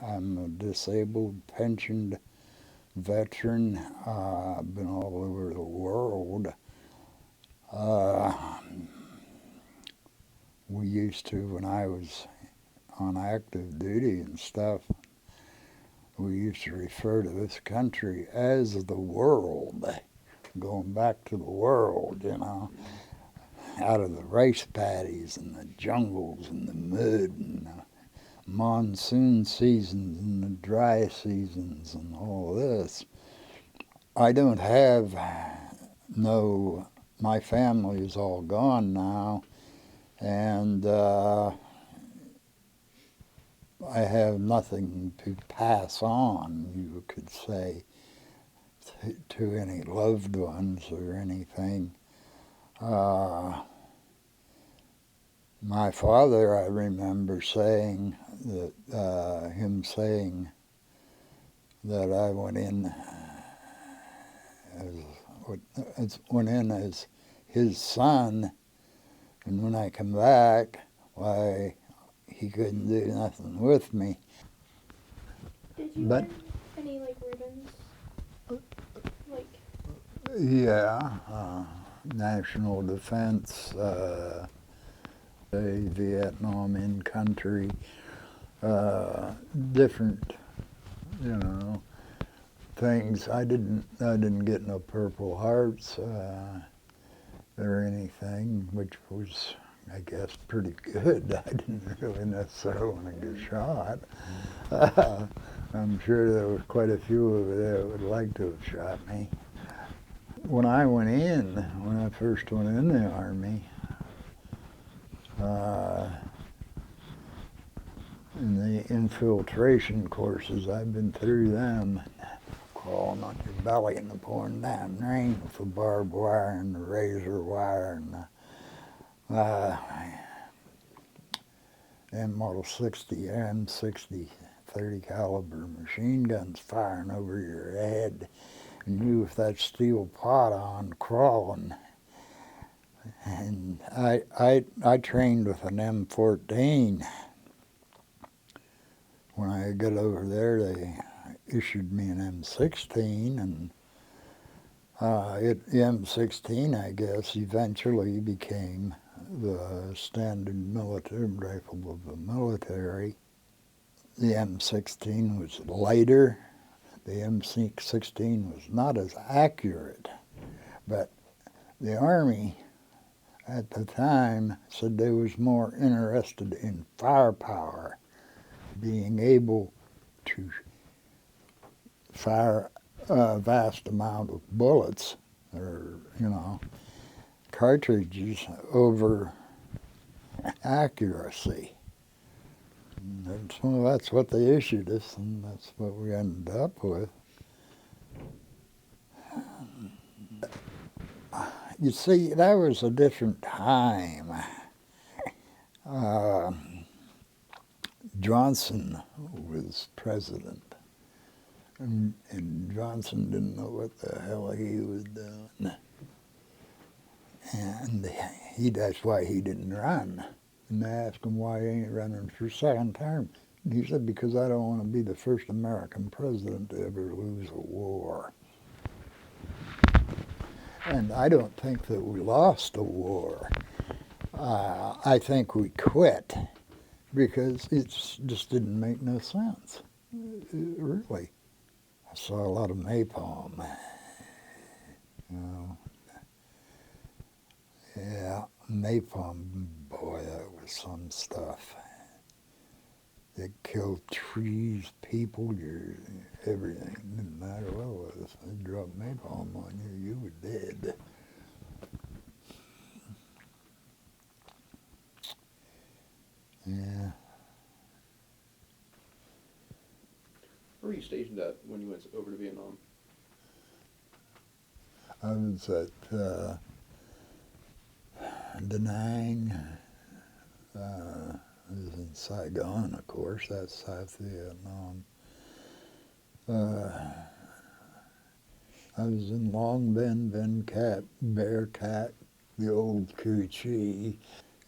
I'm a disabled, pensioned veteran. I've been all over the world. Uh, we used to, when I was on active duty and stuff, we used to refer to this country as the world, going back to the world, out of the rice paddies and the jungles and the mud and the monsoon seasons and the dry seasons and all this. I don't have my family is all gone now, and I have nothing to pass on, you could say, to any loved ones or anything. My father, I remember saying him saying that I went in as his son, and when I come back, why, he couldn't do nothing with me. Did you But win any ribbons? yeah, national defense, Vietnam in country, different, you know, things. I didn't get no Purple Hearts or anything, which was, I guess, pretty good. I didn't really necessarily want to get shot. I'm sure there was quite a few over there that would like to have shot me. When I first went in the Army, in the infiltration courses, I've been through them, crawling on your belly in the pouring down rain with the barbed wire and the razor wire and the Model 60, M60 30 caliber machine guns firing over your head, and you with that steel pot on crawling. And I trained with an M14. When I got over there, they issued me an M16, and the M16, I guess, eventually became the standard military rifle of the military. The M16 was lighter. The M16 was not as accurate, but the Army at the time said they was more interested in firepower, being able to fire a vast amount of bullets or, cartridges over accuracy. And so that's what they issued us, and that's what we ended up with. You see, that was a different time. Johnson was president, and Johnson didn't know what the hell he was doing. And that's why he didn't run. And they asked him why he ain't running for second term. And he said, because I don't want to be the first American president to ever lose a war. And I don't think that we lost a war. I think we quit because it just didn't make no sense. Really. I saw a lot of napalm. Yeah, napalm, boy, that was some stuff. It killed trees, people, everything. It didn't matter what it was. They dropped napalm on you, you were dead. Yeah. Where were you stationed at when you went over to Vietnam? I was at Da Nang. I was in Saigon, of course. That's South Vietnam. I was in Long Binh, Vinh Cat, Bear Cat, the old Cu Chi,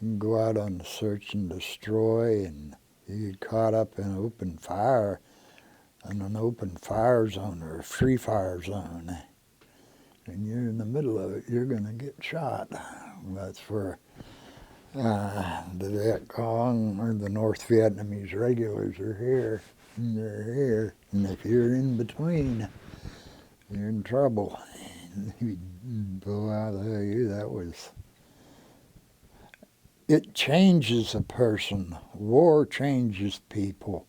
and go out on the search and destroy and You get caught up in open fire, in an open fire zone or a free fire zone, and you're in the middle of it, you're going to get shot. That's where the Viet Cong or the North Vietnamese regulars are here, and they're here, and if you're in between, you're in trouble. Boy, I tell you, that was. It changes a person. War changes people.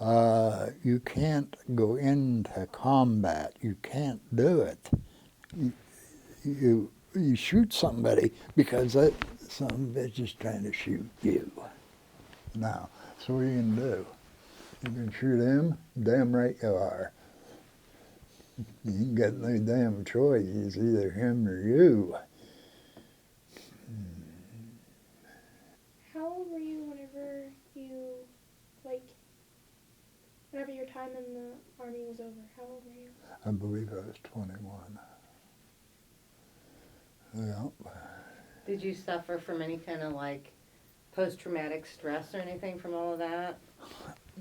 You can't go into combat. You can't do it. You shoot somebody because that some bitch is trying to shoot you. Now, so what are you going to do? You can shoot him? Damn right you are. You ain't got no damn choice. It's either him or you. How old were you whenever whenever your time in the Army was over? How old were you? I believe I was 21. Yeah. Did you suffer from any kind of like post-traumatic stress or anything from all of that?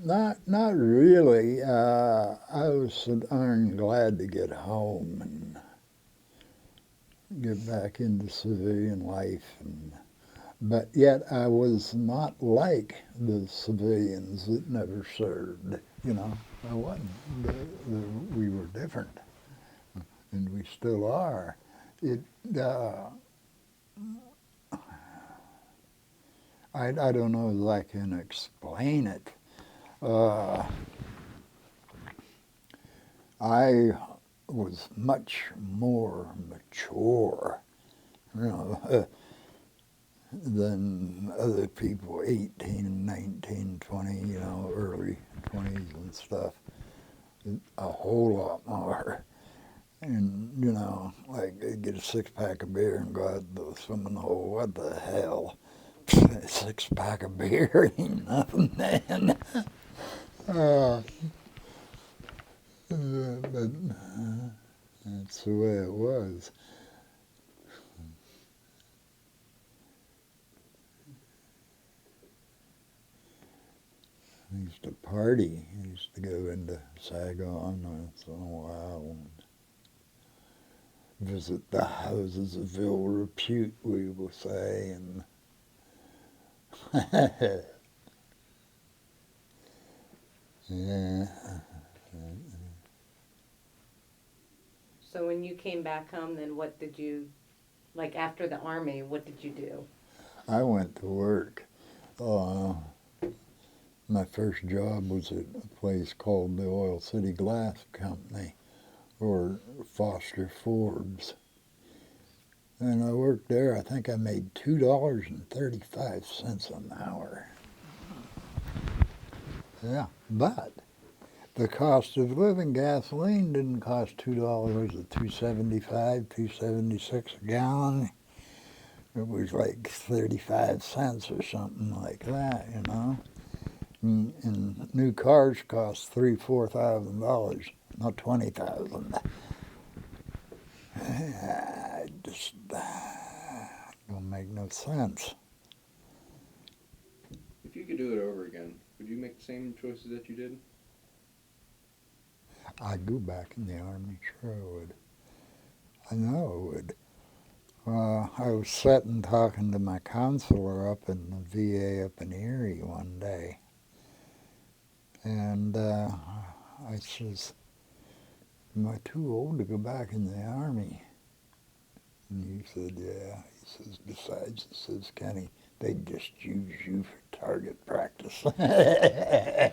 Not really. I was so darn glad to get home and get back into civilian life, but yet I was not like the civilians that never served. You know, I wasn't. We were different, and we still are. I don't know as I can explain it. I was much more mature, you know, than other people, 18, 19, 20, you know, early 20s and stuff. A whole lot more. And, you know, like they get a six-pack of beer and go out to the swimming hole. What the hell? A six-pack of beer ain't nothing, man. But that's the way it was. I used to party. I used to go into Saigon once in a while and visit the houses of ill repute, we will say, and yeah. So when you came back home, then what did you, like after the Army, what did you do? I went to work. My first job was at a place called the Oil City Glass Company, or Foster Forbes. And I worked there. I think I made $2.35 an hour. Yeah, but the cost of living, gasoline didn't cost $2 at $2.75, $2.76 a gallon. It was like 35 cents or something like that, you know. And new cars cost $3,000-4,000, not $20,000. It just don't make no sense. If you could do it over again, would you make the same choices that you did? I'd go back in the Army, sure I would. I know I would. I was sitting talking to my counselor up in the VA up in Erie one day, and I says, "Am I too old to go back in the Army?" And he said, "Yeah." He says, "Besides," he says, "Kenny, they'd just use you for target practice." Yeah.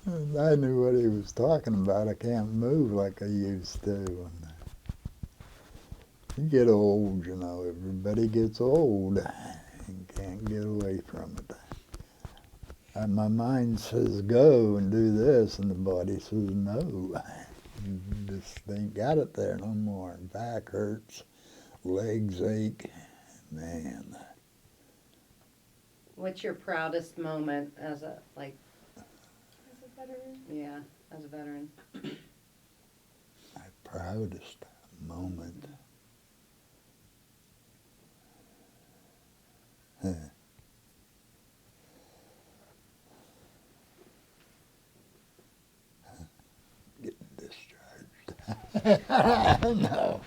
And I knew what he was talking about. I can't move like I used to. And you get old, you know. Everybody gets old. You can't get away from it. And my mind says go and do this, and the body says no. You just ain't got it there no more. Back hurts, legs ache, man. What's your proudest moment as a, like, As a veteran? yeah, as a veteran? My proudest moment. No.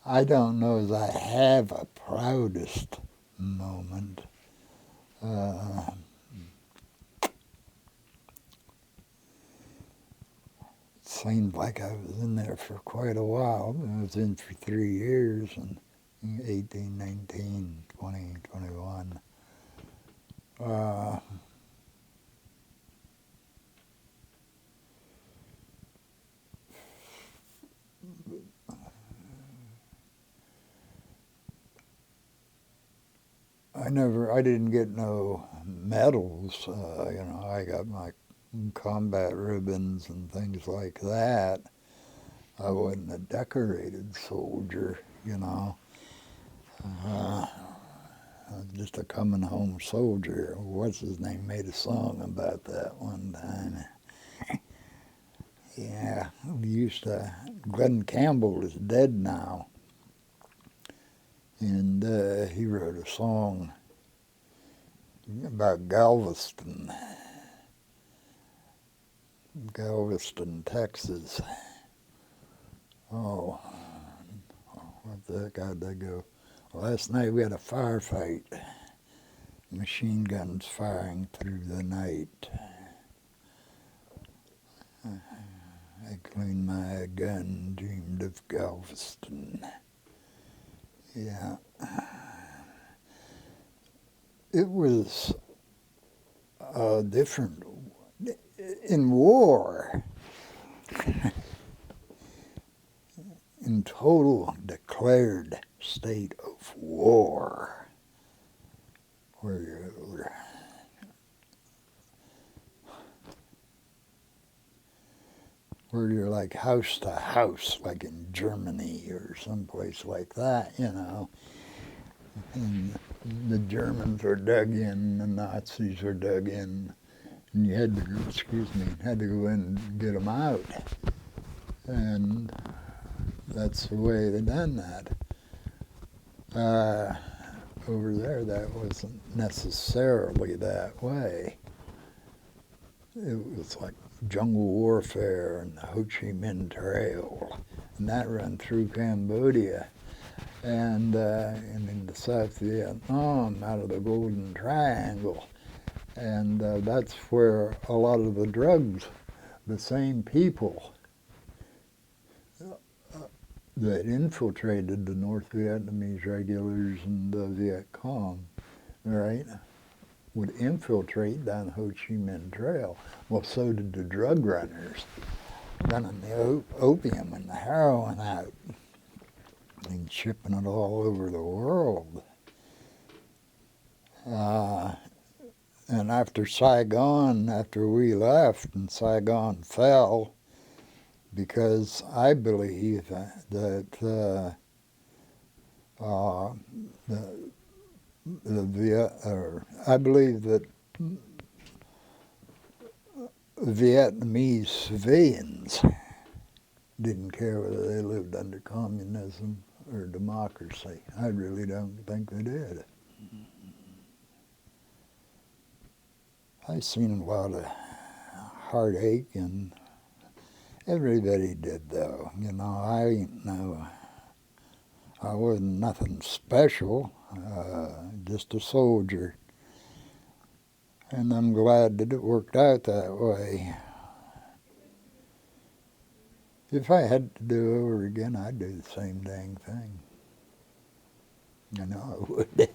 I don't know as I have a proudest moment. It seemed like I was in there for quite a while. I was in for 3 years, and 18, 19, 20, 21. I didn't get no medals. I got my combat ribbons and things like that. I wasn't a decorated soldier, you know. I was just a coming home soldier. What's his name made a song about that one time. Yeah, we used to. Glenn Campbell is dead now, and he wrote a song about Galveston, Texas. Oh, what the heck, how'd they go? Last night we had a firefight. Machine guns firing through the night. I cleaned my gun, dreamed of Galveston. Yeah. It was different. In war, in total declared state of war, where you're like house to house, like in Germany or someplace like that, you know. And the Germans were dug in, the Nazis were dug in, and you had to, had to go in and get them out. And that's the way they done that. Over there, that wasn't necessarily that way. It was like jungle warfare and the Ho Chi Minh Trail, and that ran through Cambodia and into South Vietnam out of the Golden Triangle. And that's where a lot of the drugs, the same people that infiltrated the North Vietnamese regulars and the Viet Cong, right, would infiltrate down the Ho Chi Minh Trail. Well, so did the drug runners, running the opium and the heroin out and shipping it all over the world. And after Saigon, after we left and Saigon fell, because I believe that I believe that Vietnamese civilians didn't care whether they lived under communism or democracy. I really don't think they did. I've seen a lot of heartache, and everybody did, though. You know, I wasn't nothing special, just a soldier. And I'm glad that it worked out that way. If I had to do it over again, I'd do the same dang thing. I know I would.